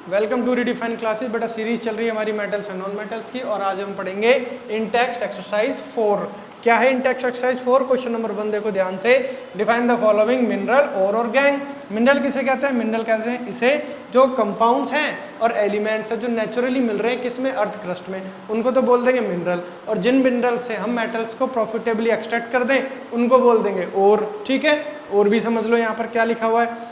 Welcome to redefine classes. बेटा series चल रही है हमारी मेटल्स एंड नॉन मेटल्स की, और आज हम पढ़ेंगे इन टेक्स्ट एक्सरसाइज 4। क्या है इन टेक्स्ट एक्सरसाइज 4? क्वेश्चन नंबर 1 देखो ध्यान से। डिफाइन द फॉलोइंग मिनरल और ऑर्गेंग। मिनरल किसे कहते हैं? मिनरल कहते हैं इसे जो कंपाउंड्स हैं और एलिमेंट्स हैं जो नेचुरली मिल रहे हैं किसमें? अर्थ क्रस्ट में, उनको तो बोल देंगे मिनरल। और जिन मिनरल से हम मेटल्स को प्रॉफिटेबली एक्सट्रैक्ट कर दें उनको बोल देंगे और। ठीक है, और भी समझ लो यहाँ पर क्या लिखा हुआ है।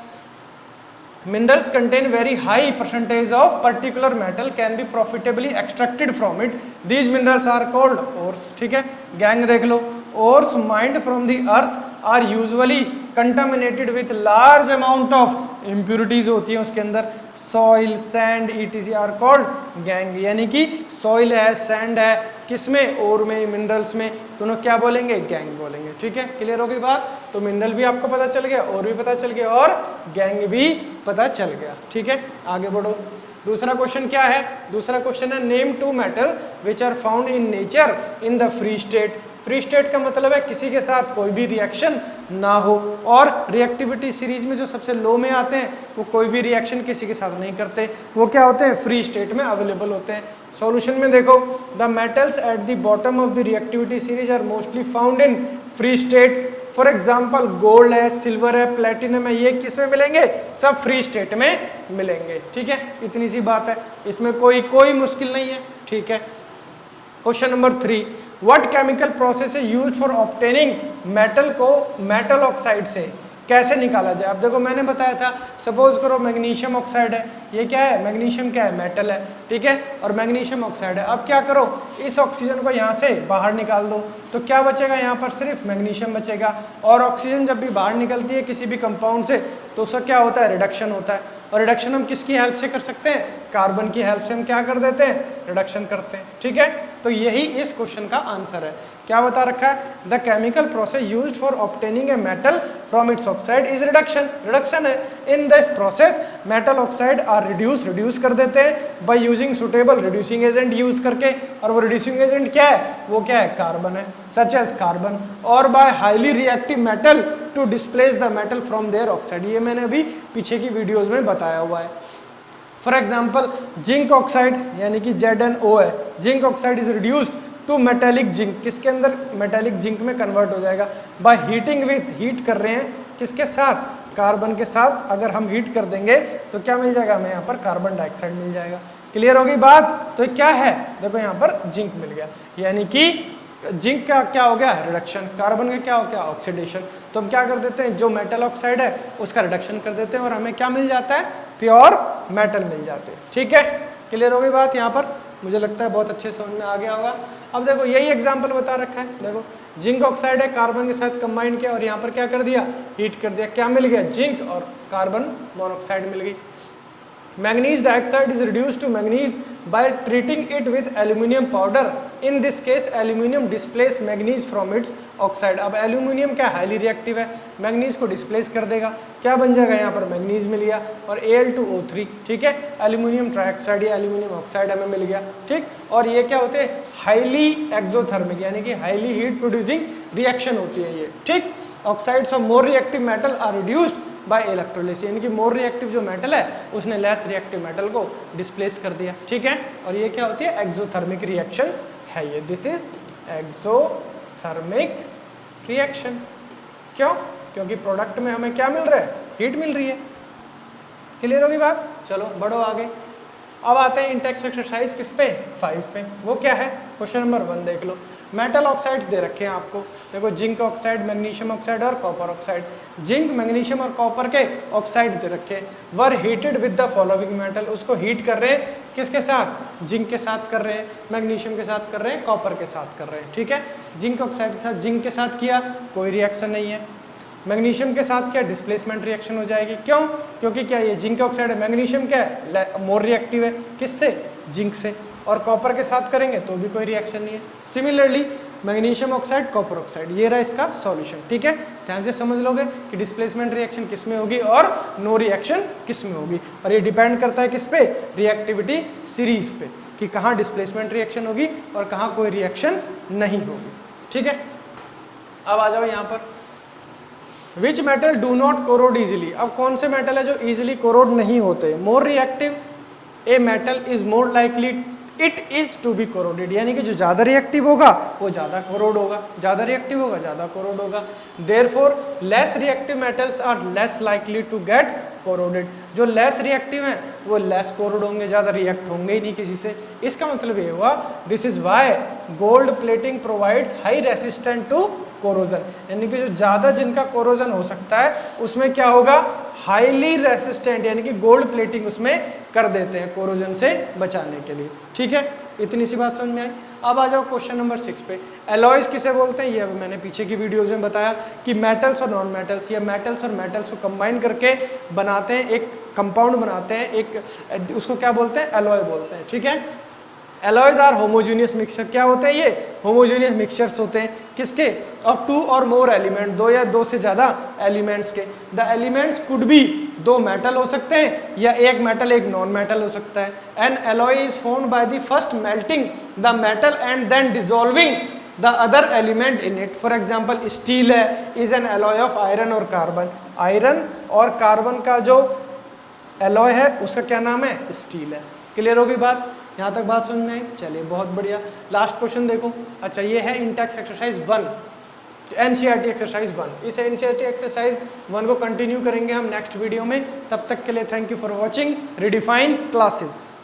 Minerals contain very high percentage of particular metal can be profitably extracted from it. These minerals are called ores. ठीक है, गैंग देख लो। Ores mined from the earth are usually contaminated with large amount of impurities होती हैं उसके अंदर। Soil, sand, etc. are called gang। यानी कि soil है, sand है, किसमें? ओर में, मिनरल्स में, दोनों क्या बोलेंगे? गैंग बोलेंगे। ठीक है, क्लियर हो गई बात? तो मिनरल भी आपको पता चल गया, और भी पता चल गया, और गैंग भी पता चल गया। ठीक है, आगे बढ़ो। दूसरा क्वेश्चन क्या है? दूसरा क्वेश्चन है name two metal which are found in nature in the free state. Free state का मतलब है किसी के साथ कोई भी रिएक्शन ना हो, और रिएक्टिविटी सीरीज में जो सबसे लो में आते हैं वो कोई भी रिएक्शन किसी के साथ नहीं करते, वो क्या होते हैं? फ्री स्टेट में अवेलेबल होते हैं। सॉल्यूशन में देखो, the metals at the bottom of the reactivity series are mostly found in free state. For example gold है, सिल्वर है, प्लेटिनम है, ये किस में मिलेंगे? सब फ्री स्टेट में मिलेंगे। ठीक है, इतनी सी बात है, इसमें कोई मुश्किल नहीं है। ठीक है, question number 3, what chemical process is used for obtaining metal को मेटल ऑक्साइड से कैसे निकाला जाए? अब देखो मैंने बताया था, सपोज करो मैग्नीशियम ऑक्साइड है, ये क्या है? मैग्नीशियम क्या है? मेटल है। ठीक है, और मैग्नीशियम ऑक्साइड है। अब क्या करो, इस ऑक्सीजन को यहाँ से बाहर निकाल दो, तो क्या बचेगा? यहाँ पर सिर्फ मैग्नीशियम बचेगा। और ऑक्सीजन जब भी बाहर निकलती है किसी भी कंपाउंड से तो उसका क्या होता है? रिडक्शन होता है। और रिडक्शन हम किसकी हेल्प से कर सकते हैं? कार्बन की हेल्प से हम क्या कर देते हैं? रिडक्शन करते हैं। ठीक है, तो यही इस क्वेश्चन का आंसर है। क्या बता रखा है? The chemical process used for obtaining a metal from its oxide is reduction. Reduction है। In this process metal oxide are reduce कर देते हैं by using suitable reducing agent use करके। और वो रिड्यूसिंग एजेंट क्या है? वो क्या है? कार्बन है, सच एज कार्बन। और by highly reactive metal to displace the metal from their oxide. ये मैंने अभी पीछे की वीडियोज में बताया हुआ है। फॉर एग्जाम्पल जिंक ऑक्साइड यानी कि ZnO है, zinc oxide is reduced to metallic zinc. किसके अंदर? मेटेलिक जिंक में कन्वर्ट हो जाएगा बाय हीटिंग विथ, हीट कर रहे हैं किसके साथ? कार्बन के साथ। अगर हम हीट कर देंगे तो क्या मिल जाएगा हमें? यहाँ पर कार्बन डाइऑक्साइड मिल जाएगा। क्लियर हो गई बात? तो क्या है? देखो यहाँ पर जिंक मिल गया, यानी कि जिंक का क्या हो गया? रिडक्शन। कार्बन का क्या हो गया? ऑक्सीडेशन। तो हम क्या कर देते हैं? जो मेटल ऑक्साइड है उसका रिडक्शन कर देते हैं और हमें क्या मिल जाता है? प्योर मेटल मिल जाते हैं। ठीक है, क्लियर हो गई बात? यहाँ पर मुझे लगता है बहुत अच्छे समझ में आ गया होगा। अब देखो यही एग्जाम्पल बता रखा है। देखो जिंक ऑक्साइड है, कार्बन के साथ कंबाइन किया और यहाँ पर क्या कर दिया? हीट कर दिया। क्या मिल गया? जिंक और कार्बन मोनोऑक्साइड मिल गई। Manganese dioxide is reduced to manganese by treating it with aluminium powder. In this case, aluminium displace manganese from its oxide. अब aluminium क्या? हाईली रिएक्टिव है, मैग्नीज को डिस्प्लेस कर देगा। क्या बन जाएगा? यहाँ पर मैग्नीज मिल गया और Al2O3। ठीक है, एल्यूमिनियम ट्राइऑक्साइड या एल्यूमिनियम ऑक्साइड हमें मिल गया। ठीक, और ये क्या होते हैं? हाईली एक्सोथर्मिक यानी कि हाईली हीट प्रोड्यूसिंग रिएक्शन होती है ये। ठीक, oxides of more reactive metal are reduced by electrolysis, यानी कि मोर रिएक्टिव जो मेटल है उसने लेस रिएक्टिव मेटल को डिस्प्लेस कर दिया। ठीक है, और ये क्या होती है? एक्सोथर्मिक रिएक्शन है ये। This is exothermic reaction. क्यों? क्योंकि प्रोडक्ट में हमें क्या मिल रहा है? हीट मिल रही है। क्लियर होगी बात? चलो बढ़ो आगे। अब आते हैं इन टेक्स्ट एक्सरसाइज किस पे? 5 पे। वो क्या है? क्वेश्चन नंबर 1 देख लो। मेटल ऑक्साइड्स दे रखे हैं आपको। देखो जिंक ऑक्साइड, मैग्नीशियम ऑक्साइड और कॉपर ऑक्साइड। जिंक, मैग्नीशियम और कॉपर के ऑक्साइड दे रखे हैं। Were heated with the following metal. उसको हीट कर रहे हैं किसके साथ? जिंक के साथ कर रहे हैं, मैग्नीशियम के साथ कर रहे हैं, कॉपर के साथ कर रहे हैं। ठीक है, जिंक ऑक्साइड के साथ जिंक के साथ किया, कोई रिएक्शन नहीं है। मैग्नीशियम के साथ क्या? डिस्प्लेसमेंट रिएक्शन हो जाएगी। क्यों? क्योंकि क्या ये जिंक ऑक्साइड है, मैग्नीशियम क्या है? मोर रिएक्टिव है, किससे? जिंक से। और कॉपर के साथ करेंगे तो भी कोई रिएक्शन नहीं है। Similarly magnesium oxide, copper oxide, ये रहा इसका सॉल्यूशन। ठीक है, ध्यान से समझ लोगे कि डिस्प्लेसमेंट रिएक्शन किस में होगी और नो रिएक्शन किस में होगी। और ये डिपेंड करता है किस पे? रिएक्टिविटी सीरीज पे, कि कहाँ डिस्प्लेसमेंट रिएक्शन होगी और कहाँ कोई रिएक्शन नहीं होगी। ठीक है, अब आ जाओ यहाँ पर। Which metal do not corrode easily. अब कौन से मेटल है जो इजिली कोरोड नहीं होते? More reactive a metal is more likely it is to be corroded, यानी कि जो ज़्यादा रिएक्टिव होगा वो ज़्यादा कोरोड होगा, ज़्यादा रिएक्टिव होगा ज़्यादा कोरोड होगा। Therefore less reactive metals are less likely to get corroded, जो लेस रिएक्टिव हैं वो लेस कोरोड होंगे, ज़्यादा रिएक्ट होंगे ही नहीं किसी से। इसका मतलब ये हुआ this is why gold plating provides high resistant to corrosion, यानी कि जो ज़्यादा जिनका कोरोजन हो सकता है उसमें क्या होगा, हाईली रेसिस्टेंट, यानी कि गोल्ड प्लेटिंग उसमें कर देते हैं कोरोजन से बचाने के लिए। ठीक है, इतनी सी बात समझ में आई। अब आ जाओ क्वेश्चन नंबर 6 पे। एलॉयज किसे बोलते हैं, ये मैंने पीछे की वीडियोज में बताया कि मेटल्स और नॉन मेटल्स या मेटल्स और मेटल्स को कंबाइन करके बनाते हैं, एक कंपाउंड बनाते हैं, एक उसको क्या बोलते हैं, एलॉय बोलते हैं। ठीक है, एलॉयज आर होमोजीनियस मिक्सचर, क्या होते हैं ये, होमोजीनियस मिक्सचर्स होते हैं, किसके, ऑफ 2 और मोर एलिमेंट, 2 या 2 से ज़्यादा एलिमेंट्स के। The elements could be, 2 metal हो सकते हैं या एक मेटल एक नॉन मेटल हो सकता है। An alloy is formed by the first melting the metal and then dissolving the other element in it. For example steel है, is an alloy of iron और कार्बन, आयरन और carbon का जो alloy है उसका क्या नाम है, स्टील है। क्लियर होगी बात, यहाँ तक बात समझ में आई, चलिए बहुत बढ़िया। लास्ट क्वेश्चन देखो, अच्छा ये है इंटेक्स एक्सरसाइज 1, एनसीईआरटी एक्सरसाइज 1। इस एनसीईआरटी एक्सरसाइज 1 को कंटिन्यू करेंगे हम नेक्स्ट वीडियो में। तब तक के लिए thank you for watching redefine classes.